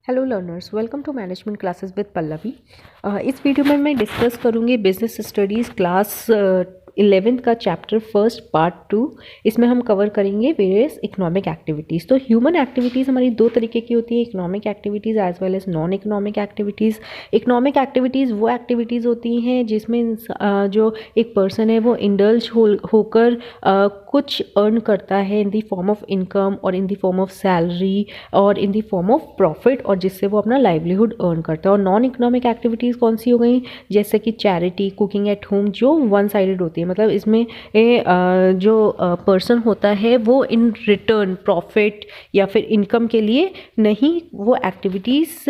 Hello learners, welcome to management classes with Pallavi. इस video में मैं डिस्कस करूंगी बिजनेस स्टडीज़ क्लास 11th का चैप्टर फर्स्ट पार्ट 2। इसमें हम कवर करेंगे वेरियस इकोनॉमिक एक्टिविटीज़। तो ह्यूमन एक्टिविटीज़ हमारी दो तरीके की होती है, economic activities as well as non economic activities. Economic activities वो एक्टिविटीज़ होती हैं जिसमें जो एक पर्सन है वो इंडल्ज होकर कुछ अर्न करता है in the form of income और in the form of salary और in the form of profit, और जिससे वो अपना लाइवलीहुड अर्न करता है। और नॉन इकोनॉमिक एक्टिविटीज़ कौन सी हो गई, जैसे कि चैरिटी, कुकिंग एट होम, जो वन साइडेड होती है। मतलब इसमें जो पर्सन होता है वो इन रिटर्न प्रॉफिट या फिर इनकम के लिए नहीं वो एक्टिविटीज़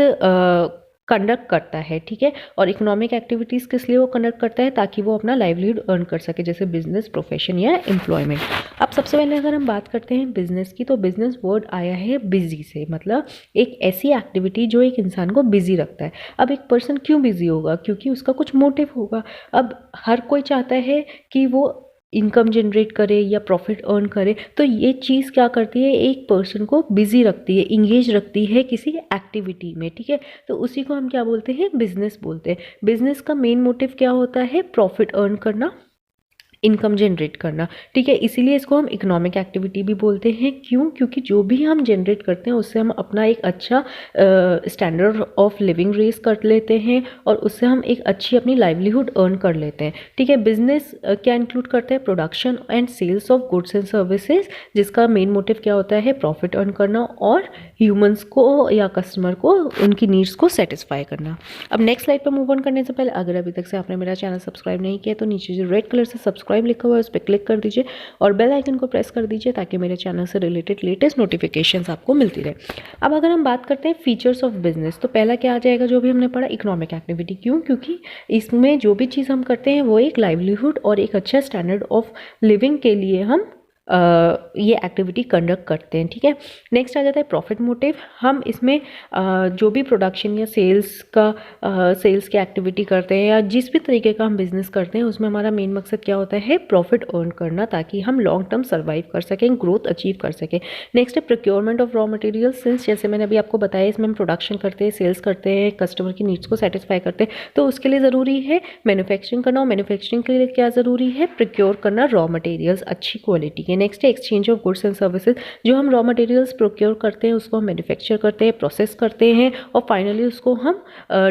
कंडक्ट करता है, ठीक है। और इकोनॉमिक एक्टिविटीज़ किस लिए वो कंडक्ट करता है, ताकि वो अपना लाइवलीहुड अर्न कर सके, जैसे बिजनेस, प्रोफेशन या एम्प्लॉयमेंट। अब सबसे पहले अगर हम बात करते हैं बिजनेस की, तो बिजनेस वर्ड आया है बिजी से, मतलब एक ऐसी एक्टिविटी जो एक इंसान को बिजी रखता है। अब एक पर्सन क्यों बिजी होगा, क्योंकि उसका कुछ मोटिव होगा। अब हर कोई चाहता है कि वो इनकम जनरेट करे या प्रॉफिट अर्न करे, तो ये चीज़ क्या करती है, एक पर्सन को बिजी रखती है, इंगेज रखती है किसी एक्टिविटी में, ठीक है। तो उसी को हम क्या बोलते हैं, बिजनेस बोलते हैं। बिजनेस का मेन मोटिव क्या होता है, प्रॉफिट अर्न करना, इनकम जनरेट करना, ठीक है। इसीलिए इसको हम इकोनॉमिक एक्टिविटी भी बोलते हैं। क्यों, क्योंकि जो भी हम जनरेट करते हैं उससे हम अपना एक अच्छा स्टैंडर्ड ऑफ लिविंग रेस कर लेते हैं और उससे हम एक अच्छी अपनी लाइवलीहुड अर्न कर लेते हैं, ठीक है। बिजनेस क्या इंक्लूड करता है, production and sales of goods and services, जिसका मेन मोटिव क्या होता है, प्रॉफिट अर्न करना और ह्यूमंस को या कस्टमर को उनकी नीड्स को सेटिस्फाई करना। अब नेक्स्ट स्लाइड पर मूव ऑन करने से पहले अगर अभी तक से आपने मेरा चैनल सब्सक्राइब नहीं किया तो नीचे जो रेड कलर से सब्सक्राइब लिखा हुआ है उस पर क्लिक कर दीजिए और बेल आइकन को प्रेस कर दीजिए, ताकि मेरे चैनल से रिलेटेड लेटेस्ट नोटिफिकेशंस आपको मिलती रहे। अब अगर हम बात करते हैं फीचर्स ऑफ बिजनेस, तो पहला क्या आ जाएगा, जो भी हमने पढ़ा, इकोनॉमिक एक्टिविटी। क्यों, क्योंकि इसमें जो भी चीज़ हम करते हैं वो एक लाइवलीहुड और एक अच्छा स्टैंडर्ड ऑफ लिविंग के लिए हम ये एक्टिविटी कंडक्ट करते हैं, ठीक है। नेक्स्ट आ जाता है प्रॉफिट मोटिव। हम इसमें जो भी प्रोडक्शन या सेल्स की एक्टिविटी करते हैं या जिस भी तरीके का हम बिजनेस करते हैं उसमें हमारा मेन मकसद क्या होता है, प्रॉफिट अर्न करना, ताकि हम लॉन्ग टर्म सर्वाइव कर सकें, ग्रोथ अचीव कर सकें। नेक्स्ट है procurement of raw material. Since जैसे मैंने अभी आपको बताया, इसमें हम प्रोडक्शन करते हैं, सेल्स करते हैं, कस्टमर की नीड्स को सेटिस्फाई करते हैं, तो उसके लिए ज़रूरी है मैन्युफैक्चरिंग करना। और मैन्युफैक्चरिंग के लिए क्या ज़रूरी है, प्रोक्योर करना रॉ मटेरियल्स अच्छी क्वालिटी के। नेक्स्ट है exchange of goods and services. जो हम रॉ मटेरियल्स प्रोक्योर करते हैं उसको हम मैन्युफैक्चर करते हैं, प्रोसेस करते हैं और फाइनली उसको हम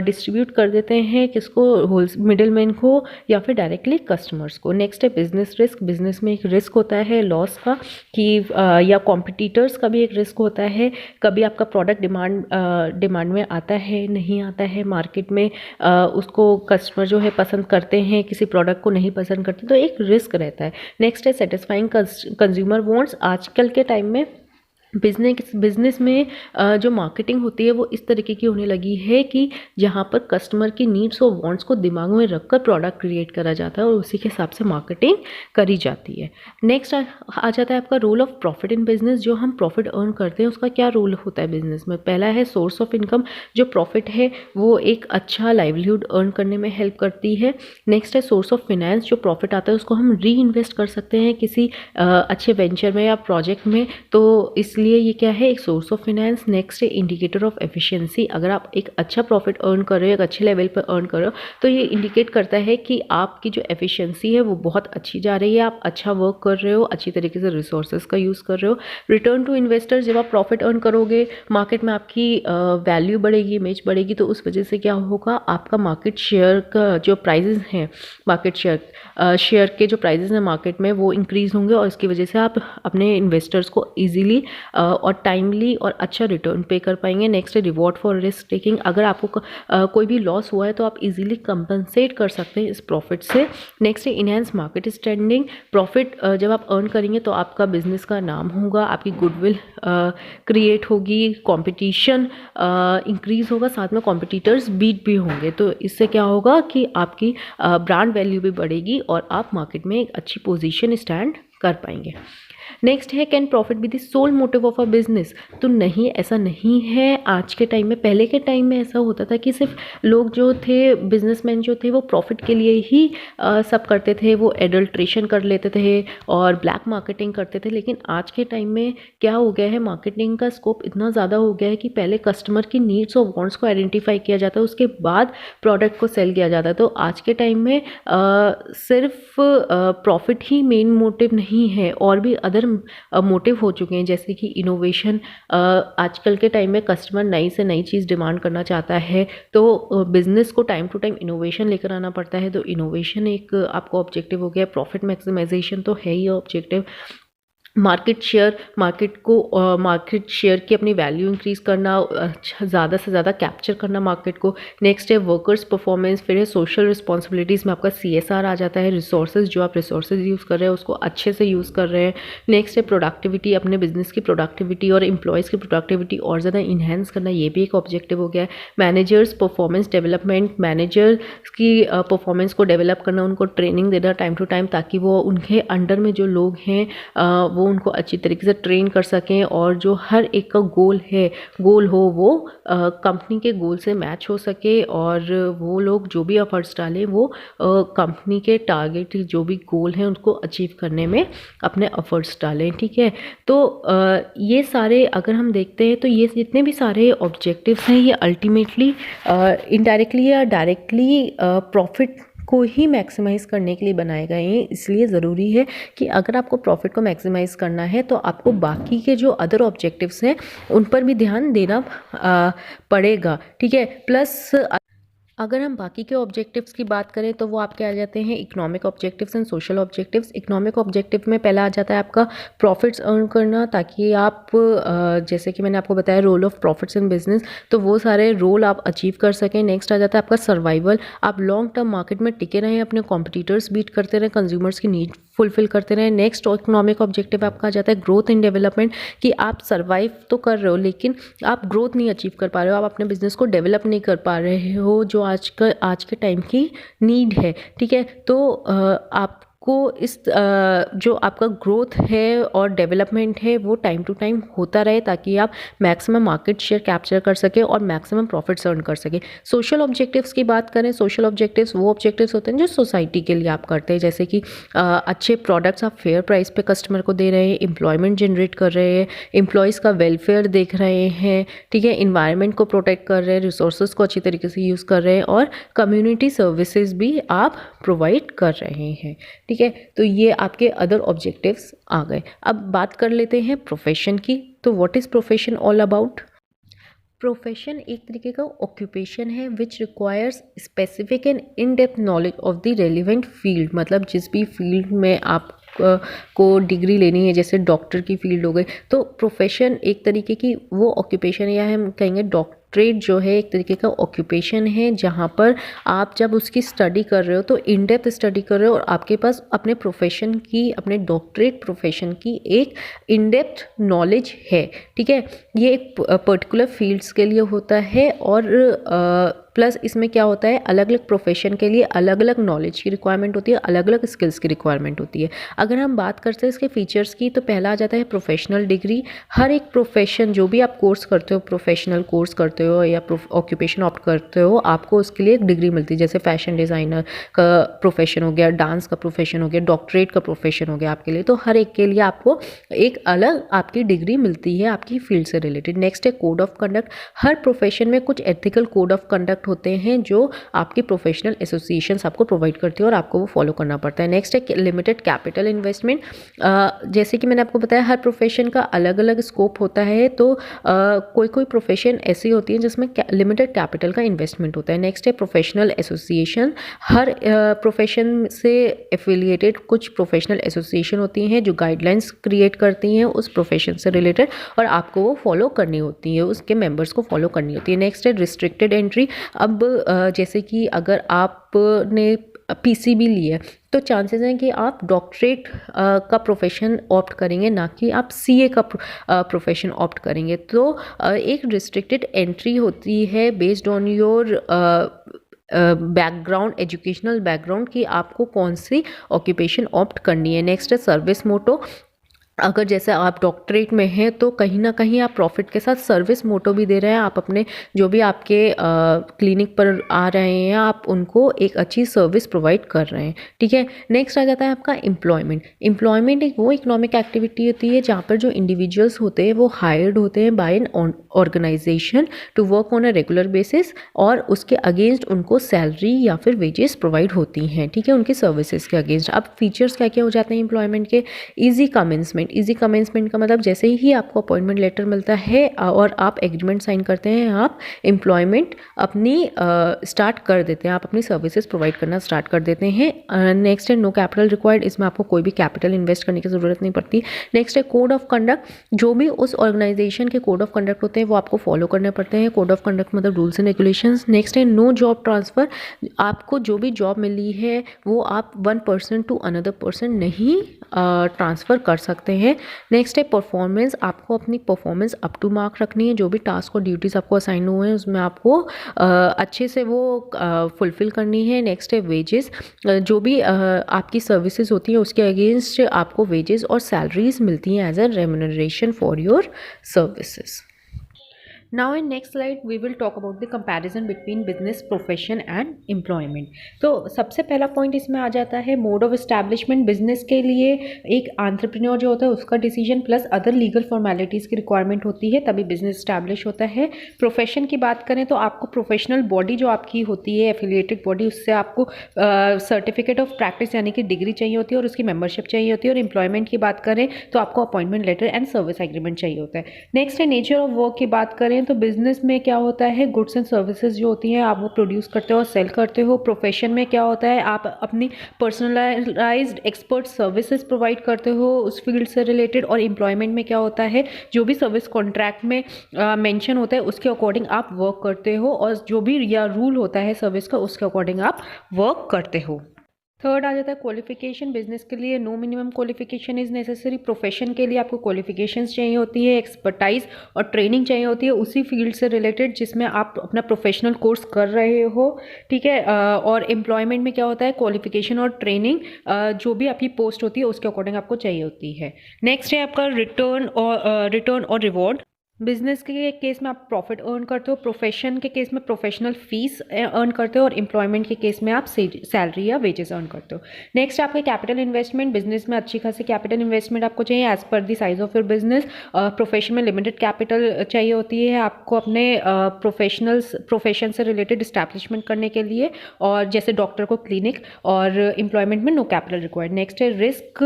डिस्ट्रीब्यूट कर देते हैं, किसको, मिडिल मैन को या फिर डायरेक्टली कस्टमर्स को। नेक्स्ट है बिजनेस रिस्क। बिजनेस में एक रिस्क होता है लॉस का, कि या कॉम्पिटिटर्स का भी एक रिस्क होता है। कभी आपका प्रोडक्ट डिमांड में आता है, नहीं आता है मार्केट में, उसको कस्टमर जो है पसंद करते हैं, किसी प्रोडक्ट को नहीं पसंद करते, तो एक रिस्क रहता है। नेक्स्ट है सेटिस्फाइंग कंज्यूमर वांट्स। आजकल के टाइम में बिजनेस में जो मार्केटिंग होती है वो इस तरीके की होने लगी है कि जहाँ पर कस्टमर की नीड्स और वांट्स को दिमाग में रखकर प्रोडक्ट क्रिएट करा जाता है और उसी के हिसाब से मार्केटिंग करी जाती है। नेक्स्ट आ जाता है आपका role of profit in business. जो हम प्रॉफिट अर्न करते हैं उसका क्या रोल होता है बिजनेस में। पहला है सोर्स ऑफ इनकम। जो प्रॉफिट है वो एक अच्छा लाइवलीहुड अर्न करने में हेल्प करती है। नेक्स्ट है सोर्स ऑफ फिनेंस। जो प्रॉफिट आता है उसको हम री इन्वेस्ट कर सकते हैं किसी अच्छे वेंचर में या प्रोजेक्ट में, तो इसलिए ये क्या है, एक सोर्स ऑफ फाइनेंस। नेक्स्ट है इंडिकेटर ऑफ एफिशिएंसी। अगर आप एक अच्छा प्रॉफिट अर्न कर रहे हो, एक अच्छे लेवल पर अर्न कर रहे हो, तो ये इंडिकेट करता है कि आपकी जो एफिशिएंसी है वो बहुत अच्छी जा रही है, आप अच्छा वर्क कर रहे हो, अच्छी तरीके से रिसोर्सेज का यूज़ कर रहे हो। Return to investor. जब आप प्रॉफिट अर्न करोगे, मार्केट में आपकी वैल्यू बढ़ेगी, इमेज बढ़ेगी, तो उस वजह से क्या होगा, आपका मार्केट शेयर का जो प्राइजेस हैं, मार्केट शेयर के जो प्राइजेस हैं मार्केट में, वो इंक्रीज़ होंगे और इसकी वजह से आप अपने इन्वेस्टर्स को ईजिली और टाइमली और अच्छा रिटर्न पे कर पाएंगे। नेक्स्ट है रिवॉर्ड फॉर रिस्क टेकिंग। अगर आपको कोई भी लॉस हुआ है तो आप इजीली कंपनसेट कर सकते हैं इस प्रॉफिट से। नेक्स्ट है इनहेंस मार्केट स्टैंडिंग। प्रॉफिट जब आप अर्न करेंगे तो आपका बिजनेस का नाम होगा, आपकी गुडविल क्रिएट होगी, कंपटीशन इंक्रीज होगा, साथ में कॉम्पिटिटर्स बीट भी होंगे, तो इससे क्या होगा कि आपकी ब्रांड वैल्यू भी बढ़ेगी और आप मार्केट में एक अच्छी पोजीशन स्टैंड कर पाएंगे। नेक्स्ट है can profit be the sole motive of a business. तो नहीं, ऐसा नहीं है आज के टाइम में। पहले के टाइम में ऐसा होता था कि सिर्फ लोग जो थे, बिजनेसमैन जो थे, वो प्रॉफिट के लिए ही सब करते थे। वो एडल्ट्रेशन कर लेते थे और ब्लैक मार्केटिंग करते थे। लेकिन आज के टाइम में क्या हो गया है, मार्केटिंग का स्कोप इतना ज़्यादा हो गया है कि पहले कस्टमर की नीड्स और वांट्स को आइडेंटिफाई किया जाता है, उसके बाद प्रोडक्ट को सेल किया जाता है। तो आज के टाइम में सिर्फ प्रॉफिट ही मेन मोटिव नहीं है, और भी अदर मोटिव हो चुके हैं, जैसे कि इनोवेशन। आजकल के टाइम में कस्टमर नई से नई चीज़ डिमांड करना चाहता है, तो बिजनेस को टाइम टू टाइम इनोवेशन लेकर आना पड़ता है। तो इनोवेशन एक आपका ऑब्जेक्टिव हो गया। प्रॉफिट मैक्सिमाइजेशन तो है ही objective. Market share, market share की अपनी वैल्यू इंक्रीज़ करना, ज़्यादा से ज़्यादा कैप्चर करना मार्केट को। नेक्स्ट है वर्कर्स परफॉर्मेंस। फिर है सोशल रिस्पॉन्सिबिलिटीज़ में आपका CSR आ जाता है। रिसोर्सेज, जो आप रिसोर्सेज यूज़ कर रहे हैं उसको अच्छे से यूज़ कर रहे हैं। नेक्स्ट है प्रोडक्टिविटी, अपने बिजनेस की प्रोडक्टिविटी और एम्प्लॉयज़ की प्रोडक्टिविटी और ज़्यादा इन्हेंस करना, ये भी एक ऑब्जेक्टिव हो गया है। मैनेजर्स परफॉर्मेंस डेवलपमेंट, मैनेजर की परफॉर्मेंस को डेवलप करना, उनको ट्रेनिंग देना टाइम टू टाइम, ताकि वो उनके अंडर में जो लोग हैं वो उनको अच्छी तरीके से ट्रेन कर सकें, और जो हर एक का गोल हो वो कंपनी के गोल से मैच हो सके, और वो लोग जो भी एफर्ट्स डालें वो कंपनी के टारगेट, जो भी गोल हैं उनको अचीव करने में अपने एफर्ट्स डालें। ठीक है, तो ये सारे अगर हम देखते हैं तो ये जितने भी सारे ऑब्जेक्टिव्स हैं, ये अल्टीमेटली इनडायरेक्टली या डायरेक्टली प्रॉफिट को ही मैक्सिमाइज़ करने के लिए बनाए गए हैं। इसलिए ज़रूरी है कि अगर आपको प्रॉफिट को मैक्सिमाइज़ करना है तो आपको बाकी के जो अदर ऑब्जेक्टिव्स हैं उन पर भी ध्यान देना पड़ेगा। ठीक है, प्लस अगर हम बाकी के ऑब्जेक्टिव्स की बात करें तो वो आपके आ जाते हैं economic objectives and social objectives. Economic objective में पहला आ जाता है आपका प्रॉफिट्स अर्न करना, ताकि आप जैसे कि मैंने आपको बताया role of profits in business, तो वो सारे रोल आप अचीव कर सकें। नेक्स्ट आ जाता है आपका सर्वाइवल, आप लॉन्ग टर्म मार्केट में टिके रहें, अपने कॉम्पिटिटर्स बीट करते रहें, कंज्यूमर्स की नीड फुलफिल करते रहें। नेक्स्ट इकोनॉमिक ऑब्जेक्टिव आपका आ जाता है ग्रोथ इन डेवलपमेंट, कि आप सर्वाइव तो कर रहे हो लेकिन आप ग्रोथ नहीं अचीव कर पा रहे हो, आप अपने बिजनेस को डेवलप नहीं कर पा रहे हो, जो आज के टाइम की नीड है। ठीक है, तो आपको इस जो आपका ग्रोथ है और डेवलपमेंट है वो टाइम टू टाइम होता रहे, ताकि आप मैक्सिमम मार्केट शेयर कैप्चर कर सके और मैक्सिमम प्रॉफिट्स अर्न कर सके। सोशल ऑब्जेक्टिव्स की बात करें, सोशल ऑब्जेक्टिव्स वो ऑब्जेक्टिव्स होते हैं जो सोसाइटी के लिए आप करते हैं, जैसे कि अच्छे प्रोडक्ट्स आप फेयर प्राइस पे कस्टमर को दे रहे हैं, एम्प्लॉयमेंट जनरेट कर रहे हैं, एम्प्लॉयज़ का वेलफेयर देख रहे हैं। ठीक है, इन्वायरमेंट को प्रोटेक्ट कर रहे हैं, रिसोर्सेज को अच्छी तरीके से यूज़ कर रहे हैं, और कम्युनिटी सर्विसेज भी आप प्रोवाइड कर रहे हैं। ठीक है, तो ये आपके अदर ऑब्जेक्टिव्स आ गए। अब बात कर लेते हैं प्रोफेशन की। तो what is profession all about? Profession एक तरीके का ऑक्यूपेशन है which requires specific and in depth knowledge of the relevant field. मतलब जिस भी फील्ड में आप को डिग्री लेनी है, जैसे डॉक्टर की फील्ड हो गई, तो प्रोफेशन एक तरीके की वो ऑक्यूपेशन, या हम कहेंगे डॉक्टरेट जो है एक तरीके का ऑक्यूपेशन है, जहाँ पर आप जब उसकी स्टडी कर रहे हो तो इन डेप्थ स्टडी कर रहे हो, और आपके पास अपने प्रोफेशन की, अपने डॉक्टरेट प्रोफेशन की एक इन डेप्थ नॉलेज है। ठीक है, ये एक पर्टिकुलर फील्ड्स के लिए होता है, और प्लस इसमें क्या होता है, अलग अलग प्रोफेशन के लिए अलग अलग नॉलेज की रिक्वायरमेंट होती है, अलग अलग स्किल्स की रिक्वायरमेंट होती है। अगर हम बात करते हैं इसके फीचर्स की, तो पहला आ जाता है प्रोफेशनल डिग्री। हर एक प्रोफेशन, जो भी आप कोर्स करते हो, प्रोफेशनल कोर्स करते हो या ऑक्यूपेशन ऑप्ट करते हो, आपको उसके लिए एक डिग्री मिलती है। जैसे फैशन डिज़ाइनर का प्रोफेशन हो गया, डांस का प्रोफेशन हो गया, डॉक्टरेट का प्रोफेशन हो गया आपके लिए, तो हर एक के लिए आपको एक अलग आपकी डिग्री मिलती है आपकी फील्ड से रिलेटेड। नेक्स्ट है code of conduct. Her profession में कुछ एथिकल कोड ऑफ कंडक्ट होते हैं जो आपकी प्रोफेशनल एसोसिएशंस आपको प्रोवाइड करती है, और आपको वो फॉलो करना पड़ता है। नेक्स्ट है लिमिटेड कैपिटल इन्वेस्टमेंट। जैसे कि मैंने आपको बताया, हर प्रोफेशन का अलग अलग स्कोप होता है, तो कोई कोई प्रोफेशन ऐसी होती है जिसमें लिमिटेड कैपिटल का इन्वेस्टमेंट होता है। नेक्स्ट है प्रोफेशनल एसोसिएशन। हर प्रोफेशन से एफिलिएटेड कुछ प्रोफेशनल एसोसिएशन होती हैं जो गाइडलाइंस क्रिएट करती हैं उस प्रोफेशन से रिलेटेड, और आपको वो फॉलो करनी होती है, उसके मेंबर्स को फॉलो करनी होती है। नेक्स्ट है रिस्ट्रिक्टेड एंट्री। अब जैसे कि अगर आपने PCB लिया है, तो चांसेस हैं कि आप डॉक्टरेट का प्रोफेशन ऑप्ट करेंगे, ना कि आप CA का प्रोफेशन ऑप्ट करेंगे। तो एक रिस्ट्रिक्टेड एंट्री होती है based on your background, educational background, कि आपको कौन सी ऑक्यूपेशन ऑप्ट करनी है। नेक्स्ट है सर्विस मोटो। अगर जैसे आप डॉक्टरेट में हैं तो कहीं ना कहीं आप प्रॉफिट के साथ सर्विस मोटो भी दे रहे हैं, आप अपने जो भी आपके क्लिनिक पर आ रहे हैं आप उनको एक अच्छी सर्विस प्रोवाइड कर रहे हैं, ठीक है। नेक्स्ट आ जाता है आपका एम्प्लॉयमेंट। एम्प्लॉयमेंट एक वो इकोनॉमिक एक्टिविटी होती है जहाँ पर जो इंडिविजुअल्स होते हैं वो हायर्ड होते हैं by an organization to work on a regular basis, और उसके अगेंस्ट उनको सैलरी या फिर वेजेस प्रोवाइड होती हैं, ठीक है, उनकी सर्विसेज के अगेंस्ट। अब फीचर्स क्या क्या हो जाते हैं एम्प्लॉयमेंट के? Easy commencement. ईजी कमेंसमेंट का मतलब जैसे ही आपको अपॉइंटमेंट लेटर मिलता है और आप एग्रीमेंट साइन करते हैं, आप एम्प्लॉयमेंट अपनी स्टार्ट कर देते हैं, आप अपनी सर्विसेज प्रोवाइड करना स्टार्ट कर देते हैं। नेक्स्ट है नो कैपिटल रिक्वायर्ड। इसमें आपको कोई भी कैपिटल इन्वेस्ट करने की ज़रूरत नहीं पड़ती। नेक्स्ट है कोड ऑफ कंडक्ट। जो भी उस ऑर्गेनाइजेशन के कोड ऑफ कंडक्ट होते हैं वो आपको फॉलो करने पड़ते हैं। कोड ऑफ कंडक्ट मतलब रूल्स एंड रेगुलेशंस। नेक्स्ट है नो जॉब ट्रांसफ़र। आपको जो भी जॉब मिली है वो आप one person to another person नहीं ट्रांसफ़र कर सकते हैं। नेक्स्ट है परफॉर्मेंस। आपको अपनी परफॉर्मेंस अप टू मार्क रखनी है। जो भी टास्क और ड्यूटीज़ आपको असाइन हुए हैं उसमें आपको अच्छे से वो फुलफ़िल करनी है। नेक्स्ट है वेजेस। जो भी आपकी सर्विसेज होती हैं उसके अगेंस्ट आपको वेजेस और सैलरीज मिलती हैं as a remuneration for your services. Now in next slide we will talk about the comparison between business, profession and employment। तो सबसे पहला पॉइंट इसमें आ जाता है मोड ऑफ एस्टैब्लिशमेंट। बिजनेस के लिए एक एंटरप्रेन्योर जो होता है उसका decision plus other legal formalities की रिक्वायरमेंट होती है तभी बिजनेस एस्टैब्लिश होता है। प्रोफेशन की बात करें तो आपको प्रोफेशनल बॉडी जो आपकी होती है एफिलिएटेड बॉडी, उससे आपको सर्टिफिकेट ऑफ प्रैक्टिस यानी कि डिग्री चाहिए होती है और उसकी मेंबरशिप चाहिए होती है। और एम्प्लॉयमेंट की बात करें तो आपको appointment letter and service agreement चाहिए होता है। नेक्स्ट है नेचर ऑफ वर्क की बात करें तो बिजनेस में क्या होता है, गुड्स एंड सर्विसेज जो होती हैं आप वो प्रोड्यूस करते हो और सेल करते हो। प्रोफेशन में क्या होता है, आप अपनी पर्सनलाइज्ड एक्सपर्ट सर्विसेज प्रोवाइड करते हो उस फील्ड से रिलेटेड। और एम्प्लॉयमेंट में क्या होता है, जो भी सर्विस कॉन्ट्रैक्ट में मेंशन होता है उसके अकॉर्डिंग आप वर्क करते हो और जो भी या रूल होता है सर्विस का उसके अकॉर्डिंग आप वर्क करते हो। थर्ड आ जाता है क्वालिफिकेशन। बिजनेस के लिए no minimum qualification is necessary. Profession के लिए आपको क्वालिफिकेशंस चाहिए होती है, एक्सपर्टाइज और ट्रेनिंग चाहिए होती है उसी फील्ड से रिलेटेड जिसमें आप अपना प्रोफेशनल कोर्स कर रहे हो, ठीक है। और एम्प्लॉयमेंट में क्या होता है, क्वालिफिकेशन और ट्रेनिंग जो भी आपकी पोस्ट होती है उसके अकॉर्डिंग आपको चाहिए होती है। नेक्स्ट है आपका रिटर्न और रिवॉर्ड। बिजनेस के केस में आप प्रॉफिट अर्न करते हो, प्रोफेशन के केस में प्रोफेशनल फीस अर्न करते हो और एम्प्लॉयमेंट के केस में आप सैलरी या वेजेस अर्न करते हो। नेक्स्ट आपका कैपिटल इन्वेस्टमेंट। बिजनेस में अच्छी खासी कैपिटल इन्वेस्टमेंट आपको चाहिए as per the size of your business. Profession में लिमिटेड कैपिटल चाहिए होती है आपको अपने प्रोफेशन से रिलेटेड इस्टेब्लिशमेंट करने के लिए, और जैसे डॉक्टर को क्लिनिक। और एम्प्लॉयमेंट में नो कैपिटल रिक्वायर्ड। नेक्स्ट है रिस्क।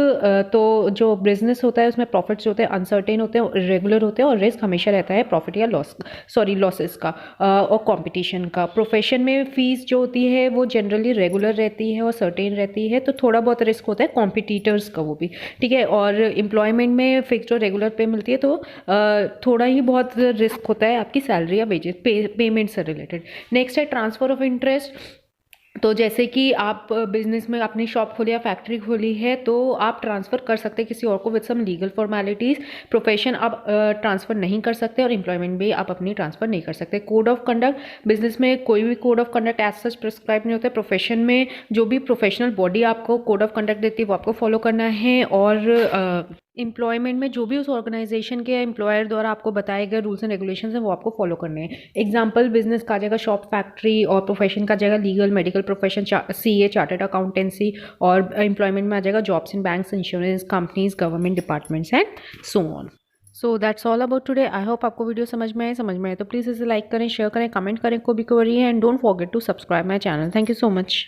तो जो बिजनेस होता है उसमें प्रॉफिट्स होते हैं अनसर्टेन होते हैं, इरेगुलर होते हैं और रिस्क हमेशा रहता है प्रॉफिट या लॉसेस का और कंपटीशन का। प्रोफेशन में फीस जो होती है वो जनरली रेगुलर रहती है और सर्टेन रहती है, तो थोड़ा बहुत रिस्क होता है कॉम्पिटिटर्स का वो भी, ठीक है। और एम्प्लॉयमेंट में फिक्स्ड और रेगुलर पे मिलती है तो थोड़ा ही बहुत रिस्क होता है आपकी सैलरी या वेजेस पेमेंट से रिलेटेड। नेक्स्ट है ट्रांसफर ऑफ इंटरेस्ट। तो जैसे कि आप बिजनेस में अपनी शॉप खोली या फैक्ट्री खोली है तो आप ट्रांसफ़र कर सकते हैं किसी और को with some legal formalities. Profession आप ट्रांसफ़र नहीं कर सकते और एम्प्लॉयमेंट भी आप अपनी ट्रांसफ़र नहीं कर सकते। Code of conduct. बिजनेस में कोई भी code of conduct as such prescribe नहीं होता है। प्रोफेशन में जो भी प्रोफेशनल बॉडी आपको कोड ऑफ कंडक्ट देती है वो आपको फॉलो करना है। और एम्प्लॉयमेंट में जो भी उस ऑर्गेनाइजेशन के एम्प्लॉयर द्वारा आपको बताए गए रूल्स एंड रेगुलेशंस हैं वो आपको फॉलो करने हैं। एग्जांपल बिजनेस का जाएगा शॉप फैक्ट्री, और प्रोफेशन का जाएगा legal medical profession CA chartered accountancy, और एम्प्लॉयमेंट में आ जाएगा jobs in banks, insurance companies, government departments and so on. So that's all about today. I hope आपको वीडियो समझ में आए तो प्लीज़ इसे लाइक करें, शेयर करें, कमेंट करें, कोई भी क्वेरी है, and don't forget to subscribe my channel. Thank you so much.